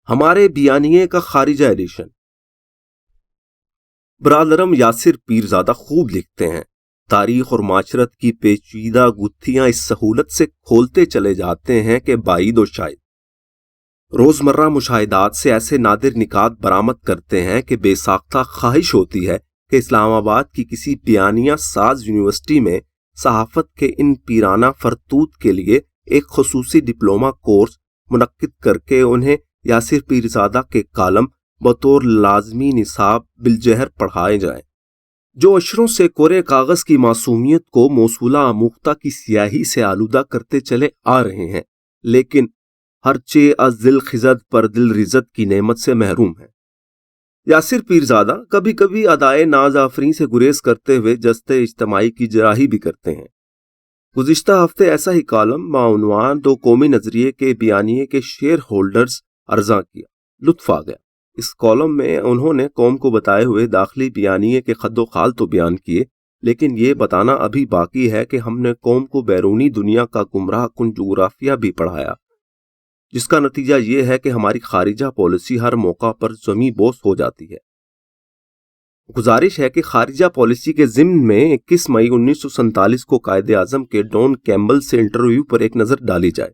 ہمارے بیانیے کا خارجہ ایڈیشن۔ برادرم یاسر پیرزادہ خوب لکھتے ہیں۔ تاریخ اور معاشرت کی پیچیدہ گتھیاں اس سہولت سے کھولتے چلے جاتے ہیں کہ بعید و شاید روزمرہ مشاہدات سے ایسے نادر نکات برآمد کرتے ہیں کہ بے ساختہ خواہش ہوتی ہے کہ اسلام آباد کی کسی بیانیہ ساز یونیورسٹی میں صحافت کے ان پیرانہ فرتوت کے لیے ایک خصوصی ڈپلومہ کورس منعقد کر کے انہیں یاسر پیرزادہ کے کالم بطور لازمی نصاب بالجہر پڑھائے جائیں، جو اشروں سے کورے کاغذ کی معصومیت کو موصولہ آموختہ کی سیاہی سے آلودہ کرتے چلے آ رہے ہیں، لیکن ہرچے از دل خزد پر دل رزت کی نعمت سے محروم ہے۔ یاسر پیرزادہ کبھی کبھی ادائے ناز آفریں سے گریز کرتے ہوئے جست اجتماعی کی جراحی بھی کرتے ہیں۔ گزشتہ ہفتے ایسا ہی کالم بعنوان دو قومی نظریے کے بیانیے کے شیئر ہولڈرز ارزاں کیا، لطف آ گیا۔ اس کالم میں انہوں نے قوم کو بتائے ہوئے داخلی بیانیے کے خد و خال تو بیان کیے، لیکن یہ بتانا ابھی باقی ہے کہ ہم نے قوم کو بیرونی دنیا کا گمراہ کن جغرافیہ بھی پڑھایا، جس کا نتیجہ یہ ہے کہ ہماری خارجہ پالیسی ہر موقع پر زمیں بوس ہو جاتی ہے۔ گزارش ہے کہ خارجہ پالیسی کے ضمن میں 21 مئی 1947 کو قائد اعظم کے ڈون کیمبل سے انٹرویو پر ایک نظر ڈالی جائے۔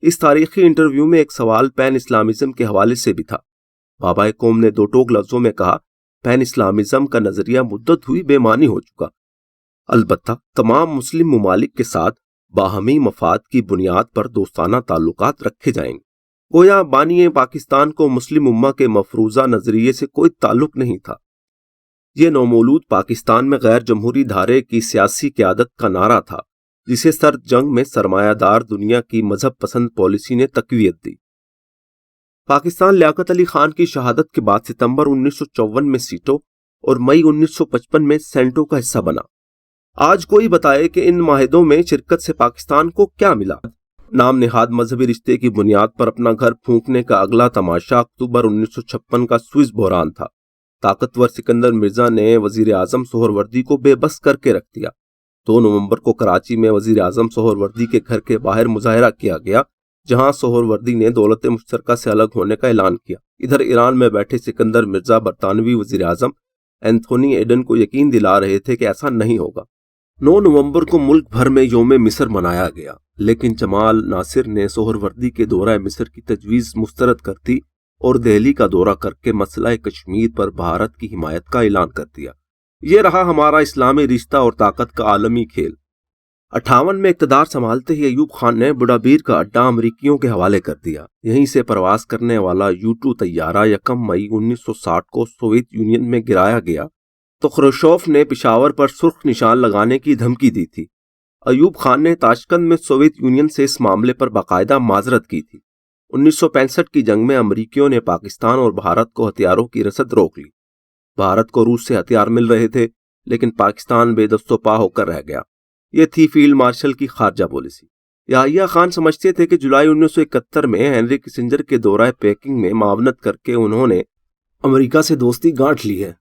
اس تاریخی انٹرویو میں ایک سوال پین اسلامزم کے حوالے سے بھی تھا۔ بابا قوم نے دو ٹوک لفظوں میں کہا، پین اسلامزم کا نظریہ مدت ہوئی بے معنی ہو چکا، البتہ تمام مسلم ممالک کے ساتھ باہمی مفاد کی بنیاد پر دوستانہ تعلقات رکھے جائیں گے۔ گویا بانی پاکستان کو مسلم امہ کے مفروضہ نظریے سے کوئی تعلق نہیں تھا۔ یہ نومولود پاکستان میں غیر جمہوری دھارے کی سیاسی قیادت کا نعرہ تھا، جسے سرد جنگ میں سرمایہ دار دنیا کی مذہب پسند پالیسی نے تقویت دی۔ پاکستان لیاقت علی خان کی شہادت کے بعد ستمبر 1954 میں سیٹوں اور مئی 1955 میں سینٹوں کا حصہ بنا۔ آج کوئی بتائے کہ ان معاہدوں میں شرکت سے پاکستان کو کیا ملا؟ نام نہاد مذہبی رشتے کی بنیاد پر اپنا گھر پھونکنے کا اگلا تماشا اکتوبر 1956 کا سوئس بحران تھا۔ طاقتور سکندر مرزا نے وزیر اعظم سہروردی کو بے بس کر کے رکھ دیا۔ 2 نومبر کو کراچی میں وزیر اعظم سہروردی کے گھر کے باہر مظاہرہ کیا گیا، جہاں سہروردی نے دولت مشترکہ سے الگ ہونے کا اعلان کیا۔ ادھر ایران میں بیٹھے سکندر مرزا برطانوی وزیر اعظم اینتھونی ایڈن کو یقین دلا رہے تھے کہ ایسا نہیں ہوگا۔ 9 نومبر کو ملک بھر میں یوم مصر منایا گیا، لیکن جمال ناصر نے سہروردی کے دورہ مصر کی تجویز مسترد کر دی اور دہلی کا دورہ کر کے مسئلہ کشمیر پر بھارت کی حمایت کا اعلان کر دیا۔ یہ رہا ہمارا اسلامی رشتہ اور طاقت کا عالمی کھیل۔ 58 میں اقتدار سنبھالتے ہی ایوب خان نے بڑابیر کا اڈا امریکیوں کے حوالے کر دیا۔ یہیں سے پرواز کرنے والا U2 طیارہ 1 مئی 1960 کو سوویت یونین میں گرایا گیا تو خروشوف نے پشاور پر سرخ نشان لگانے کی دھمکی دی تھی۔ ایوب خان نے تاشقند میں سوویت یونین سے اس معاملے پر باقاعدہ معذرت کی تھی۔ 1965 کی جنگ میں امریکیوں نے پاکستان اور بھارت کو ہتھیاروں کی رسد روک لی۔ بھارت کو روس سے ہتھیار مل رہے تھے، لیکن پاکستان بے دست و پا ہو کر رہ گیا۔ یہ تھی فیلڈ مارشل کی خارجہ پالیسی۔ یحییٰ خان سمجھتے تھے کہ جولائی 1971 میں ہینری کسنجر کے دورہ پیکنگ میں معاونت کر کے انہوں نے امریکہ سے دوستی گانٹھ لی ہے،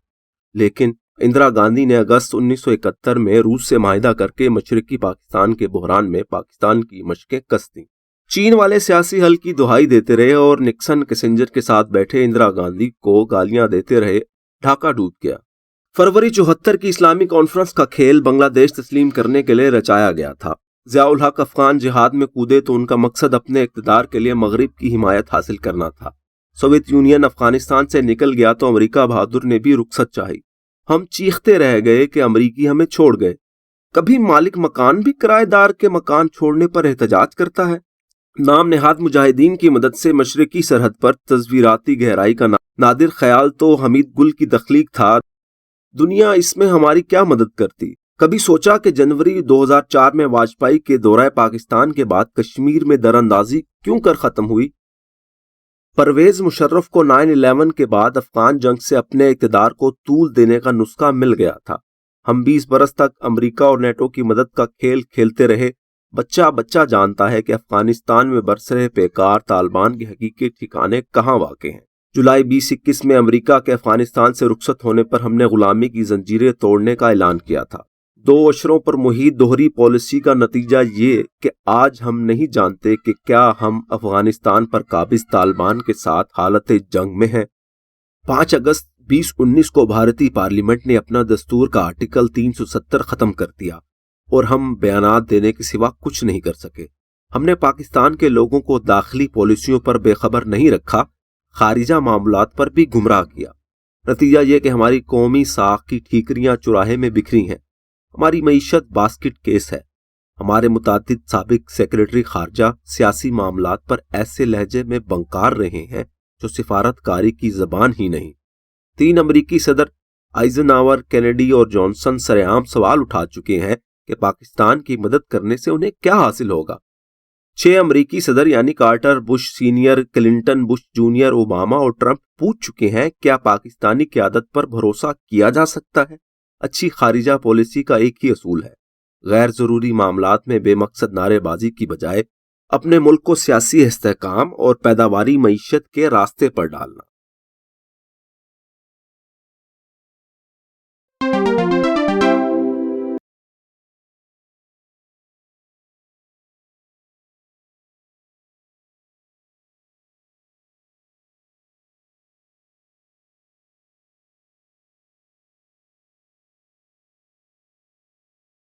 لیکن اندرا گاندھی نے اگست 1971 میں روس سے معاہدہ کر کے مشرقی پاکستان کے بحران میں پاکستان کی مشقیں کس دیں۔ چین والے سیاسی حل کی دہائی دیتے رہے اور نکسن کسنجر کے ساتھ بیٹھے اندرا گاندھی کو گالیاں دیتے رہے۔ ڈھاکہ ڈوب گیا۔ فروری 74 کی اسلامی کانفرنس کا کھیل بنگلہ دیش تسلیم کرنے کے لیے رچایا گیا تھا۔ ضیاء الحق افغان جہاد میں کودے تو ان کا مقصد اپنے اقتدار کے لیے مغرب کی حمایت حاصل کرنا تھا۔ سوویت یونین افغانستان سے نکل گیا تو امریکہ بہادر نے بھی رخصت چاہی۔ ہم چیختے رہ گئے کہ امریکی ہمیں چھوڑ گئے۔ کبھی مالک مکان بھی کرائے دار کے مکان چھوڑنے پر احتجاج کرتا ہے۔ نام نہاد مجاہدین کی مدد سے مشرقی سرحد پر تصویراتی گہرائی کا نادر خیال تو حمید گل کی تخلیق تھا۔ دنیا اس میں ہماری کیا مدد کرتی؟ کبھی سوچا کہ جنوری 2004 میں واجپئی کے دورہ پاکستان کے بعد کشمیر میں دراندازی کیوں کر ختم ہوئی؟ پرویز مشرف کو 9/11 کے بعد افغان جنگ سے اپنے اقتدار کو طول دینے کا نسخہ مل گیا تھا۔ ہم 20 برس تک امریکہ اور نیٹو کی مدد کا کھیل کھیلتے رہے۔ بچہ جانتا ہے کہ افغانستان میں برسر پیکار طالبان کے حقیقی ٹھکانے کہاں واقع ہیں۔ جولائی 2021 میں امریکہ کے افغانستان سے رخصت ہونے پر ہم نے غلامی کی زنجیریں توڑنے کا اعلان کیا تھا۔ دو اشروں پر محیط دوہری پالیسی کا نتیجہ یہ کہ آج ہم نہیں جانتے کہ کیا ہم افغانستان پر قابض طالبان کے ساتھ حالت جنگ میں ہیں۔ 5 اگست 2019 کو بھارتی پارلیمنٹ نے اپنا دستور کا آرٹیکل 370 ختم کر دیا اور ہم بیانات دینے کے سوا کچھ نہیں کر سکے۔ ہم نے پاکستان کے لوگوں کو داخلی پالیسیوں پر بے خبر نہیں رکھا، خارجہ معاملات پر بھی گمراہ کیا۔ نتیجہ یہ کہ ہماری قومی ساکھ کی ٹھیکریاں چوراہے میں بکھری ہیں، ہماری معیشت باسکٹ کیس ہے۔ ہمارے متعدد سابق سیکریٹری خارجہ سیاسی معاملات پر ایسے لہجے میں بنکار رہے ہیں جو سفارت کاری کی زبان ہی نہیں۔ 3 امریکی صدر آئزنہاور، کینیڈی اور جانسن سرعام سوال اٹھا چکے ہیں کہ پاکستان کی مدد کرنے سے انہیں کیا حاصل ہوگا۔ 6 امریکی صدر یعنی Carter, Bush senior, Clinton, Bush junior, Obama اور ٹرمپ پوچھ چکے ہیں کیا پاکستانی قیادت پر بھروسہ کیا جا سکتا ہے۔ اچھی خارجہ پالیسی کا ایک ہی اصول ہے، غیر ضروری معاملات میں بے مقصد نعرے بازی کی بجائے اپنے ملک کو سیاسی استحکام اور پیداواری معیشت کے راستے پر ڈالنا۔